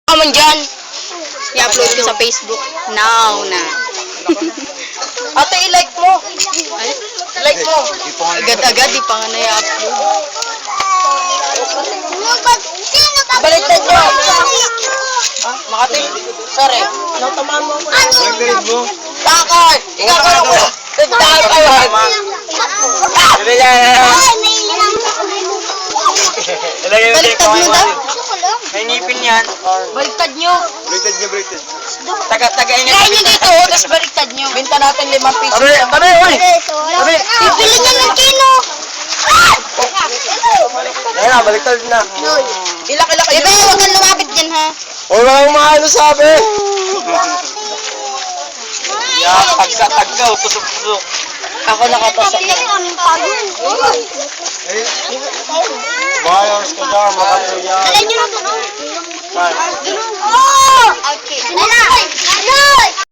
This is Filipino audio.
Kaman dyan. I-upload ko sa Facebook. Now na. Ate, i-like mo. Ay, Like mo. agad-agad, di pa nga na-upload. Baliktad nyo. Makati. Sorry. Natamaan mo ako. Takay. Ikakaroon ko. Nagtakay kayo. Baliktad mo daw. May ngipin yan. Baliktad nyo. Baliktad. Taga-ingat. Kaya nyo dito, tapos baliktad nyo. Binta natin 5 piso. Tabi, oy! Tabi! Bibili niya ng kilo. Ayun na, baliktad na. Ilak-ilak Bebe, huwag kang lumapit dyan ha. Huwag lang maano sabi. Pag sa tagkaw, tusok-tusok. Ako nakapasok na. Bayos ka dyan, makapso yan. Dala nyo na ito. Saan? Oh!